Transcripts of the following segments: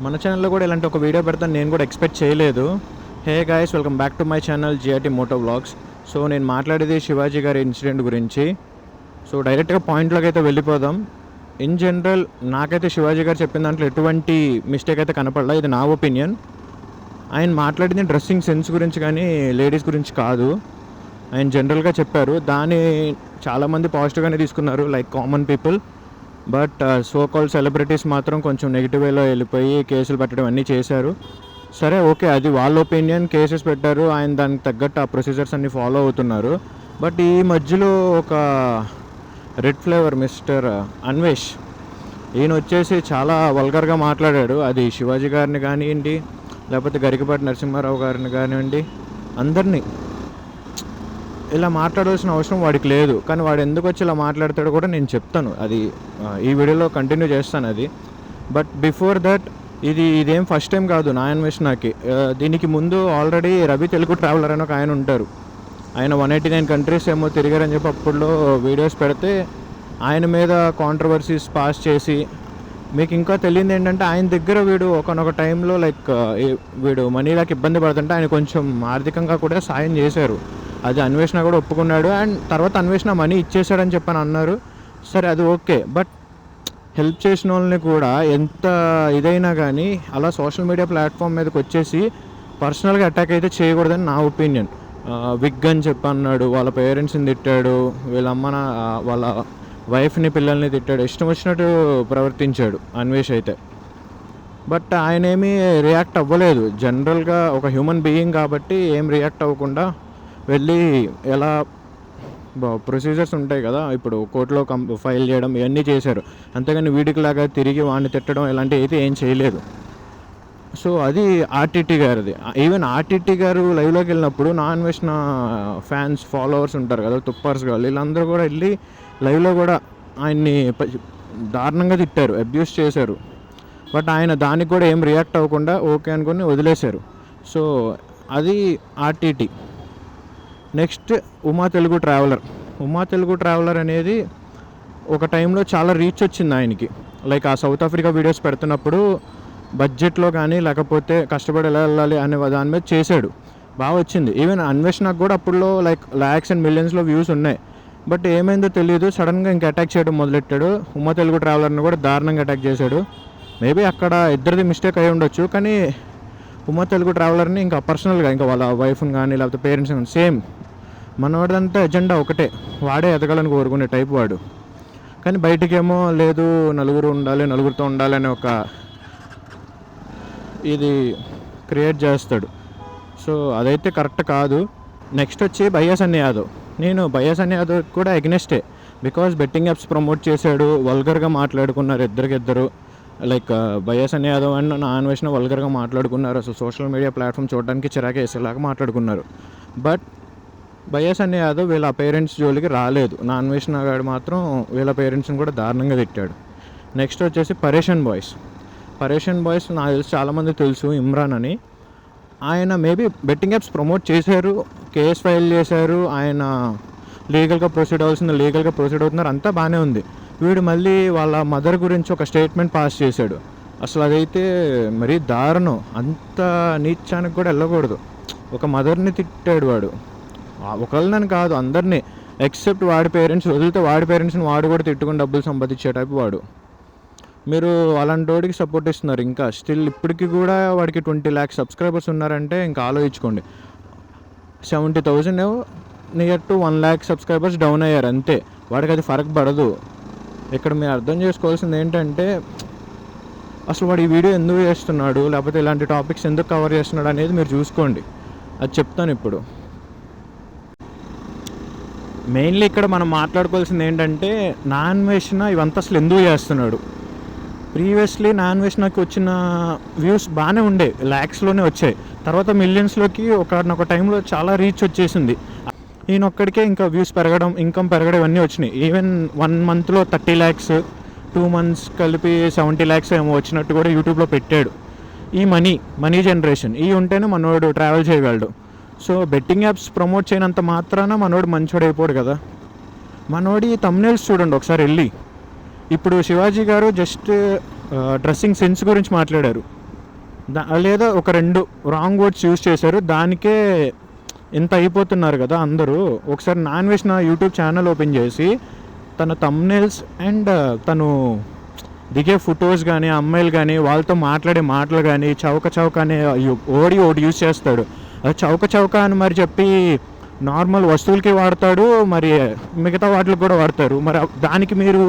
మన ఛానల్లో కూడా ఇలాంటి ఒక వీడియో పెడతాను నేను కూడా ఎక్స్పెక్ట్ చేయలేదు. Hey guys, welcome back to my channel GRT moto vlogs. So నేను మాట్లాడేది శివాజీ గారి ఇన్సిడెంట్ గురించి. సో డైరెక్ట్గా పాయింట్లోకి అయితే వెళ్ళిపోదాం. ఇన్ జనరల్ నాకైతే శివాజీ గారు చెప్పిన దాంట్లో ఎటువంటి మిస్టేక్ అయితే కనపడలా. ఇది నా ఒపీనియన్. ఆయన మాట్లాడింది డ్రెస్సింగ్ సెన్స్ గురించి కానీ లేడీస్ గురించి కాదు. ఆయన జనరల్గా చెప్పారు. దాన్ని చాలామంది పాజిటివ్గానే తీసుకున్నారు, like common people. But so called celebrities మాత్రం కొంచెం నెగిటివ్ వేలో వెళ్ళిపోయి కేసులు పెట్టడం అన్నీ చేశారు. సరే, ఓకే, అది వాళ్ళ ఒపీనియన్. కేసెస్ పెట్టారు, ఆయన దానికి తగ్గట్టు ఆ ప్రొసీజర్స్ అన్నీ ఫాలో అవుతున్నారు. బట్ ఈ మధ్యలో ఒక రెడ్ ఫ్లేవర్ మిస్టర్ అన్వేష్, ఈయన వచ్చేసి చాలా వల్గర్గా మాట్లాడాడు. అది శివాజీ గారిని కానివ్వండి, లేకపోతే గరికపాటి నరసింహారావు గారిని కానివ్వండి, అందరినీ ఇలా మాట్లాడాల్సిన అవసరం వాడికి లేదు. కానీ వాడు ఎందుకు వచ్చి ఇలా మాట్లాడతాడో కూడా నేను చెప్తాను. అది ఈ వీడియోలో కంటిన్యూ చేస్తాను అది. బట్ బిఫోర్ దట్, ఇదేం ఫస్ట్ టైం కాదు నా అన్వేషణకి. దీనికి ముందు ఆల్రెడీ రవి తెలుగు ట్రావెలర్ అని ఒక ఆయన ఉంటారు. ఆయన 189 కంట్రీస్ ఏమో తిరిగారని చెప్పి అప్పుడులో వీడియోస్ పెడితే ఆయన మీద కాంట్రవర్సీస్ పాస్ చేసి, మీకు ఇంకా తెలియదు ఏంటంటే ఆయన దగ్గర వీడు ఒకనొక టైంలో లైక్ వీడు మనీలాకి ఇబ్బంది పడుతుంటే ఆయన కొంచెం ఆర్థికంగా కూడా సాయం చేశారు. అది అన్వేషణ కూడా ఒప్పుకున్నాడు. అండ్ తర్వాత అన్వేషణ మనీ ఇచ్చేసాడని చెప్పని అన్నారు. సరే, అది ఓకే. బట్ హెల్ప్ చేసిన వాళ్ళని కూడా ఎంత ఇదైనా కానీ అలా సోషల్ మీడియా ప్లాట్ఫామ్ మీదకి వచ్చేసి పర్సనల్గా అటాక్ అయితే చేయకూడదని నా ఒపీనియన్. విగ్ అని చెప్పి అన్నాడు, వాళ్ళ పేరెంట్స్ని తిట్టాడు, వాళ్ళ వైఫ్ని పిల్లల్ని తిట్టాడు, ఇష్టం వచ్చినట్టు ప్రవర్తించాడు అన్వేష్ అయితే. బట్ ఆయన ఏమీ రియాక్ట్ అవ్వలేదు. జనరల్గా ఒక హ్యూమన్ బీయింగ్ కాబట్టి ఏం రియాక్ట్ అవ్వకుండా వెళ్ళి ఎలా ప్రొసీజర్స్ ఉంటాయి కదా, ఇప్పుడు కోర్టులో ఫైల్ చేయడం ఇవన్నీ చేశారు. అంతేగాని వీడికిలాగా తిరిగి వాడిని తిట్టడం ఇలాంటివి అయితే ఏం చేయలేదు. సో అది ఆర్టీటీ గారిది. ఈవెన్ ఆర్టీటీ గారు లైవ్లోకి వెళ్ళినప్పుడు నా అన్వేషణ ఫ్యాన్స్ ఫాలోవర్స్ ఉంటారు కదా, తుప్పర్స్ వాళ్ళు, వీళ్ళందరూ కూడా వెళ్ళి లైవ్లో కూడా ఆయన్ని దారుణంగా తిట్టారు, అబ్యూస్ చేశారు. బట్ ఆయన దానికి కూడా ఏం రియాక్ట్ అవ్వకుండా ఓకే అనుకుని వదిలేశారు. సో అది RTT. Next Uma Telugu traveller అనేది ఒక టైంలో చాలా రీచ్ వచ్చింది ఆయనకి. లైక్ ఆ సౌత్ ఆఫ్రికా వీడియోస్ పెడుతున్నప్పుడు బడ్జెట్లో కానీ లేకపోతే కష్టపడి ఎలా వెళ్ళాలి అనే దాని మీద చేశాడు, బాగా వచ్చింది. ఈవెన్ అన్వేషణకు కూడా అప్పుడులో లైక్ ల్యాక్స్ అండ్ మిలియన్స్లో వ్యూస్ ఉన్నాయి. బట్ ఏమైందో తెలియదు, సడన్గా ఇంకా అటాక్ చేయడం మొదలెట్టాడు. ఉమా తెలుగు ట్రావెలర్ని కూడా దారుణంగా అటాక్ చేశాడు. మేబీ అక్కడ ఇద్దరిది మిస్టేక్ అయి ఉండొచ్చు. కానీ ఉమా తెలుగు ట్రావెలర్ని ఇంకా పర్సనల్గా ఇంకా వాళ్ళ వైఫ్ని కానీ లేకపోతే పేరెంట్స్ కానీ సేమ్ మనవాడంతా ఎజెండా ఒకటే, వాడే ఎదగాలని కోరుకునే టైప్ వాడు. కానీ బయటికేమో లేదు, నలుగురితో ఉండాలి అనే ఒక ఇది క్రియేట్ చేస్తాడు. సో అదైతే కరెక్ట్ కాదు. నెక్స్ట్ వచ్చి బయ్యా సన్నీ యాదవ్. నేను బయ్యా సన్నీ యాదవ్ కూడా ఎగ్నెస్టే. బికాజ్ బెట్టింగ్ యాప్స్ ప్రమోట్ చేశాడు, వల్గర్గా మాట్లాడుకున్నారు ఇద్దరు. Like Bayya Sunny Yadav and నా అన్వేషణ వల్గర్గా మాట్లాడుకున్నారు. అసలు సోషల్ మీడియా ప్లాట్ఫామ్ చూడడానికి చిరాకే వేసేలాగా మాట్లాడుకున్నారు. బట్ బయ్యా సన్నీ యాదవ్ వీళ్ళ పేరెంట్స్ జోలికి రాలేదు. నా అన్వేషణ గారు మాత్రం వీళ్ళ పేరెంట్స్ని కూడా దారుణంగా తిట్టాడు. నెక్స్ట్ వచ్చేసి పరేషన్ బాయ్స్ నాకు తెలిసి చాలామంది తెలుసు, ఇమ్రాన్ అని. ఆయన మేబీ బెట్టింగ్ యాప్స్ ప్రమోట్ చేశారు, కేసు ఫైల్ చేశారు, ఆయన లీగల్గా ప్రొసీడ్ అవుతున్నారు, అంతా బాగానే ఉంది. వీడు మళ్ళీ వాళ్ళ మదర్ గురించి ఒక స్టేట్మెంట్ పాస్ చేశాడు. అసలు అదైతే మరీ దారుణం. అంత నీచానికి కూడా వెళ్ళకూడదు. ఒక మదర్ని తిట్టాడు వాడు. ఒకళ్ళని కాదు, అందరినీ, ఎక్సెప్ట్ వాడి పేరెంట్స్ వదిలితే వాడి పేరెంట్స్ని వాడు కూడా తిట్టుకుని డబ్బులు సంపాదించే టైప్ వాడు. మీరు అలాంటి వాడికి సపోర్ట్ ఇస్తున్నారు. ఇంకా స్టిల్ ఇప్పటికీ కూడా వాడికి 20 lakhs సబ్స్క్రైబర్స్ ఉన్నారంటే ఇంకా ఆలోచించుకోండి. 70,000 near to 1 lakh subscribers down అయ్యారు అంతే. వాడికి అది ఫరక్ పడదు. ఇక్కడ మీరు అర్థం చేసుకోవాల్సింది ఏంటంటే అసలు వాడు ఈ వీడియో ఎందుకు చేస్తున్నాడు, లేకపోతే ఇలాంటి టాపిక్స్ ఎందుకు కవర్ చేస్తున్నాడు అనేది మీరు చూసుకోండి. అది చెప్తాను ఇప్పుడు. మెయిన్లీ ఇక్కడ మనం మాట్లాడుకోవాల్సింది ఏంటంటే నా అన్వేషణ ఇవంతా అసలు ఎందుకు చేస్తున్నాడు. ప్రీవియస్లీ నా అన్వేషణకి వచ్చిన వ్యూస్ బాగానే ఉండే, ల్యాక్స్లోనే వచ్చాయి. తర్వాత మిలియన్స్లోకి ఒక టైంలో చాలా రీచ్ వచ్చేసింది. ఈయన ఒక్కడికే ఇంకా వ్యూస్ పెరగడం, ఇన్కమ్ పెరగడం ఇవన్నీ వచ్చినాయి. ఈవెన్ 1 monthలో 30 lakhs, 2 months కలిపి 70 lakhs ఏమో వచ్చినట్టు కూడా యూట్యూబ్లో పెట్టాడు. ఈ మనీ జనరేషన్ ఈ ఉంటేనే మనోడు ట్రావెల్ చేయగలడు. సో బెట్టింగ్ యాప్స్ ప్రమోట్ చేయనంత మాత్రాన మనోడు మంచోడు అయిపోడు కదా. మనోడి తమ్నేల్స్ చూడండి ఒకసారి వెళ్ళి. ఇప్పుడు శివాజీ గారు జస్ట్ డ్రెస్సింగ్ సెన్స్ గురించి మాట్లాడారు. లేదా ఒక 2 రాంగ్ వర్డ్స్ యూజ్ చేశారు, దానికే ఇంత అయిపోతున్నారు కదా అందరూ. ఒకసారి నాన్వేష్ నా యూట్యూబ్ ఛానల్ ఓపెన్ చేసి తన థంబ్నెయిల్స్ అండ్ తను దిగే ఫొటోస్ కానీ అమ్మాయిలు కానీ వాళ్ళతో మాట్లాడే మాటలు కానీ చౌక చౌక అనే ఒకటి యూజ్ చేస్తాడు. అది చౌక చౌక అని మరి చెప్పి నార్మల్ వస్తువులకి వాడతాడు, మరి మిగతా వాటికి కూడా వాడతారు. మరి దానికి మీరు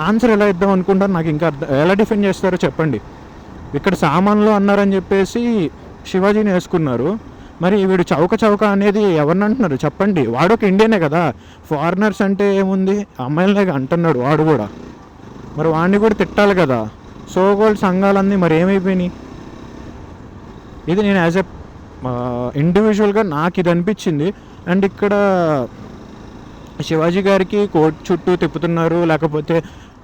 ఆన్సర్ ఎలా ఇద్దాం అనుకుంటారు? నాకు ఇంకా ఎలా డిఫెండ్ చేస్తారో చెప్పండి. ఇక్కడ సామాన్లు అన్నారని చెప్పేసి శివాజీని వేసుకున్నారు, మరి వీడు చౌక చౌక అనేది ఎవరిని అంటున్నారు చెప్పండి? వాడు ఒక ఇండియనే కదా, ఫారినర్స్ అంటే ఏముంది, అమ్మాయిలనే అంటున్నాడు వాడు కూడా, మరి వాడిని కూడా తిట్టాలి కదా. సోగోల్డ్ సంఘాలన్నీ మరి ఏమైపోయినాయి? ఇది నేను యాజ్ ఎ ఇండివిజువల్గా నాకు ఇది అనిపించింది. అండ్ ఇక్కడ శివాజీ గారికి కోర్ట్ చుట్టూ తిప్పుతున్నారు, లేకపోతే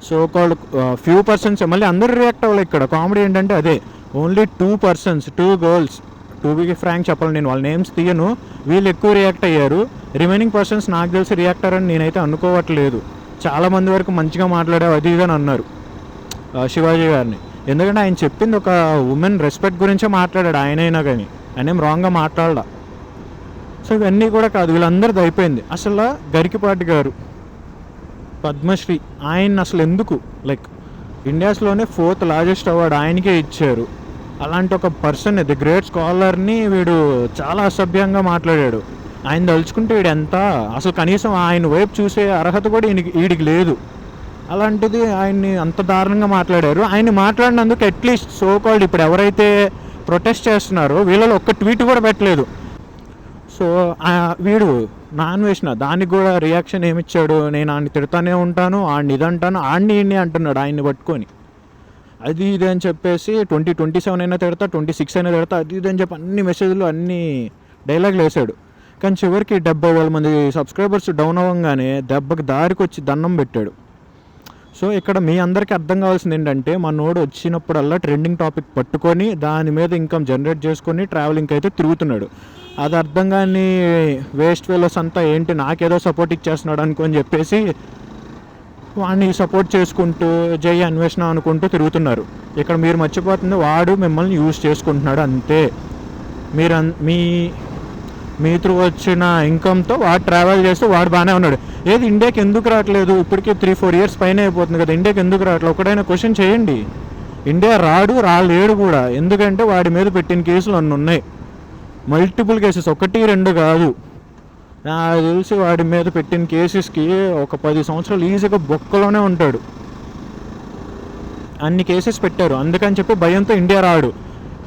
సో కాల్డ్ ఫ్యూ పర్సన్స్, మళ్ళీ అందరూ రియాక్ట్ అవ్వాలి. ఇక్కడ కామెడీ ఏంటంటే అదే, only 2 persons, 2 girls, to be frank చెప్పాలి, నేను వాళ్ళ నేమ్స్ తీయను, వీళ్ళు ఎక్కువ రియాక్ట్ అయ్యారు. రిమైనింగ్ పర్సన్స్ నాకు తెలిసి రియాక్ట్ అయ్యారని నేనైతే అనుకోవట్లేదు. చాలామంది వరకు మంచిగా మాట్లాడావు అది ఇది అని అన్నారు శివాజీ గారిని. ఎందుకంటే ఆయన చెప్పింది ఒక ఉమెన్ రెస్పెక్ట్ గురించే మాట్లాడాడు ఆయనైనా, కానీ ఆయన ఏం రాంగ్గా మాట్లాడా. సో ఇవన్నీ కూడా కాదు, వీళ్ళందరిది అయిపోయింది. అసలు గరికిపాటి గారు పద్మశ్రీ, ఆయన అసలు ఎందుకు, లైక్ ఇండియాస్లోనే 4th లార్జెస్ట్ అవార్డు ఆయనకే ఇచ్చారు. అలాంటి ఒక పర్సన్, ది గ్రేట్ స్కాలర్ని వీడు చాలా అసభ్యంగా మాట్లాడాడు. ఆయన తలుచుకుంటే వీడు ఎంత, అసలు కనీసం ఆయన వైపు చూసే అర్హత కూడా వీడికి లేదు. అలాంటిది ఆయన్ని అంత దారుణంగా మాట్లాడారు. ఆయన్ని మాట్లాడినందుకు అట్లీస్ట్ సో కాల్డ్ ఇప్పుడు ఎవరైతే ప్రొటెస్ట్ చేస్తున్నారో వీళ్ళలో ఒక్క ట్వీట్ కూడా పెట్టలేదు. సో వీడు నాన్వేష్ దానికి కూడా రియాక్షన్ ఏమిచ్చాడు, నేను ఆయన్ని తిడతానే ఉంటాను, ఆడిని ఇదంటాను, ఆడిని అంటున్నాడు ఆయన్ని పట్టుకొని. అది ఇది అని చెప్పేసి 2027 అయినా తిడతా, 26 అయినా తిడతా, అది ఇది అని చెప్పి అన్ని మెసేజ్లు అన్ని డైలాగులు వేసాడు. కానీ చివరికి 70,000 మంది సబ్స్క్రైబర్స్ డౌన్ అవ్వగానే దెబ్బకి దారికి వచ్చి దండం పెట్టాడు. సో ఇక్కడ మీ అందరికీ అర్థం కావాల్సింది ఏంటంటే, మనోడు వచ్చినప్పుడల్లా ట్రెండింగ్ టాపిక్ పట్టుకొని దాని మీద ఇన్కమ్ జనరేట్ చేసుకొని ట్రావెలింగ్కి అయితే తిరుగుతున్నాడు. అది అర్థం కానీ వేస్ట్ ఫెలోస్ అంతా ఏంటి నాకేదో సపోర్ట్ ఇచ్చేస్తున్నాడు అనుకొని చెప్పేసి వాడిని సపోర్ట్ చేసుకుంటూ జై అన్వేషణ అనుకుంటూ తిరుగుతున్నారు. ఇక్కడ మీరు మర్చిపోతుంది, వాడు మిమ్మల్ని యూజ్ చేసుకుంటున్నాడు అంతే. మీరు మీ త్రూ వచ్చిన ఇన్కమ్తో వాడు ట్రావెల్ చేస్తూ వాడు బాగానే ఉన్నాడు. ఏది ఇండియాకి ఎందుకు రావట్లేదు? ఇప్పటికీ 3-4 ఇయర్స్ పైన అయిపోతుంది కదా, ఇండియాకి ఎందుకు రావట్లేదు? ఒకటైనా క్వశ్చన్ చేయండి. ఇండియా రాలేడు కూడా, ఎందుకంటే వాడి మీద పెట్టిన కేసులు అన్నీ ఉన్నాయి, మల్టిపుల్ కేసెస్, 1-2 కాదు. నాకు తెలిసి వాడి మీద పెట్టిన కేసెస్కి ఒక 10 సంవత్సరాలు ఈజీగా బొక్కలోనే ఉంటాడు. అన్ని కేసెస్ పెట్టారు, అందుకని చెప్పి భయంతో ఇండియా రాడు.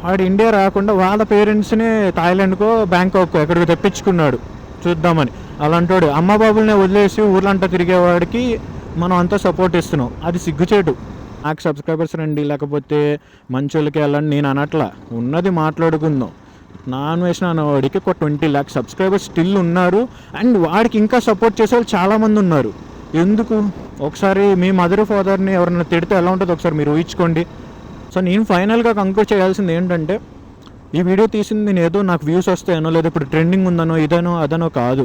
వాడు ఇండియా రాకుండా వాళ్ళ పేరెంట్స్ని థాయిలాండ్కో బ్యాంకాక్ ఎక్కడికి తెప్పించుకున్నాడు చూద్దామని. అలాంటి అమ్మ బాబుల్ని వదిలేసి ఊర్లంతా తిరిగేవాడికి మనం అంతా సపోర్ట్ ఇస్తున్నాం, అది సిగ్గుచేటు. నాకు సబ్స్క్రైబర్స్ రండి, లేకపోతే మంచోళ్ళకి వెళ్ళండి నేను అనట్లా, ఉన్నది మాట్లాడుకుందాం. నాన్వేషణ అనేవాడికి ఒక 20 lakhs సబ్స్క్రైబర్స్ స్టిల్ ఉన్నారు, అండ్ వాడికి ఇంకా సపోర్ట్ చేసే వాళ్ళు చాలామంది ఉన్నారు. ఎందుకు? ఒకసారి మీ మదర్ ఫాదర్ని ఎవరైనా తిడితే ఎలా ఉంటుందో ఒకసారి మీరు ఊహించుకోండి. సో నేను ఫైనల్గా కంక్లూడ్ చేయాల్సింది ఏంటంటే, ఈ వీడియో తీసింది నేను ఏదో నాకు వ్యూస్ వస్తాయనో లేదా ఇప్పుడు ట్రెండింగ్ ఉందనో ఇదనో అదనో కాదు.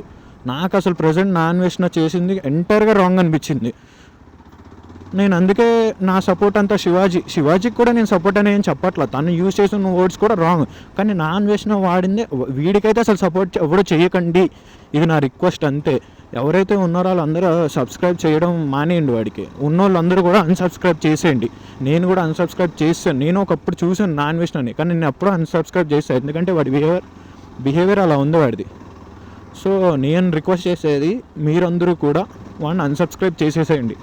నాకు అసలు ప్రజెంట్ నాన్వేషణ చేసింది ఎంటైర్గా రాంగ్ అనిపించింది. నేను అందుకే నా సపోర్ట్ అంతా శివాజీకి కూడా నేను సపోర్ట్ అని ఏం చెప్పట్లా, తను యూజ్ చేసిన వర్డ్స్ కూడా రాంగ్. కానీ నాన్వేషణ వాడింది, వీడికైతే అసలు సపోర్ట్ ఎవడో చేయకండి, ఇది నా రిక్వెస్ట్ అంతే. ఎవరైతే ఉన్నారో వాళ్ళందరూ సబ్స్క్రైబ్ చేయడం మానేయండి, వాడికి ఉన్న వాళ్ళందరూ కూడా అన్సబ్స్క్రైబ్ చేసేయండి. నేను కూడా అన్సబ్స్క్రైబ్ చేశాను, నేను ఒకప్పుడు చూసాను నాన్వేషణని, కానీ నేను అప్పుడు అన్సబ్స్క్రైబ్ చేశాను, ఎందుకంటే వాడి బిహేవియర్ అలా ఉంది వాడిది. సో నేను రిక్వెస్ట్ చేసేది మీరందరూ కూడా వాడిని అన్సబ్స్క్రైబ్ చేసేసేయండి.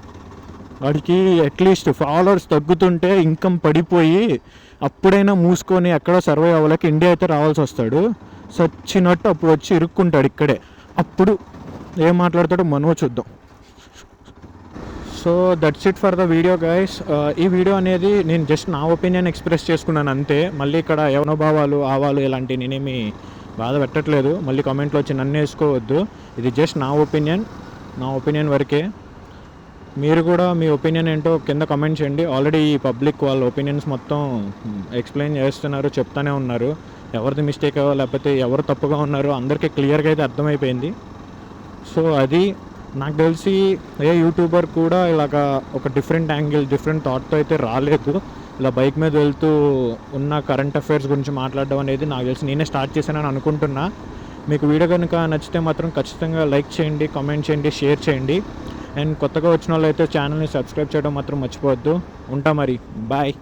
వాడికి అట్లీస్ట్ ఫాలోవర్స్ తగ్గుతుంటే ఇన్కమ్ పడిపోయి అప్పుడైనా మూసుకొని ఎక్కడో సర్వైవ్ అవ్వలేక ఇండియా అయితే రావాల్సి వస్తాడు. సచ్చినట్టు అప్పుడు వచ్చి ఇరుక్కుంటాడు ఇక్కడే, అప్పుడు ఏం మాట్లాడతాడో మనో చూద్దాం. So that's it for the video guys. ఈ వీడియో అనేది నేను జస్ట్ నా ఒపీనియన్ ఎక్స్ప్రెస్ చేసుకున్నాను అంతే. మళ్ళీ ఇక్కడ యవనభావాలు ఆవాలు ఇలాంటివి నేనేమి బాధ పెట్టట్లేదు, మళ్ళీ కామెంట్లో వచ్చి నన్ను వేసుకోవద్దు. ఇది జస్ట్ నా ఒపీనియన్ వరకే. మీరు కూడా మీ ఒపీనియన్ ఏంటో కింద కామెంట్ చేయండి. ఆల్రెడీ ఈ పబ్లిక్ వాళ్ళ ఒపీనియన్స్ మొత్తం ఎక్స్ప్లెయిన్ చేస్తున్నారు, చెప్తానే ఉన్నారు. ఎవరిది మిస్టేక్ లేకపోతే ఎవరు తప్పుగా ఉన్నారో అందరికీ క్లియర్గా అయితే అర్థమైపోయింది. సో అది నాకు తెలిసి ఏ యూట్యూబర్ కూడా ఇలాగ ఒక డిఫరెంట్ యాంగిల్ డిఫరెంట్ థాట్తో అయితే రాలేదు. ఇలా బైక్ మీద వెళ్తూ ఉన్న కరెంట్ అఫైర్స్ గురించి మాట్లాడడం అనేది నాకు తెలిసి నేనే స్టార్ట్ చేశానని అనుకుంటున్నా. మీకు వీడియో కనుక నచ్చితే మాత్రం ఖచ్చితంగా లైక్ చేయండి, కామెంట్ చేయండి, షేర్ చేయండి. అండ్ కొత్తగా వచ్చిన వాళ్ళు అయితే ఛానల్ని సబ్స్క్రైబ్ చేయడం మాత్రం మర్చిపోవద్దు. ఉంటా మరి, బాయ్.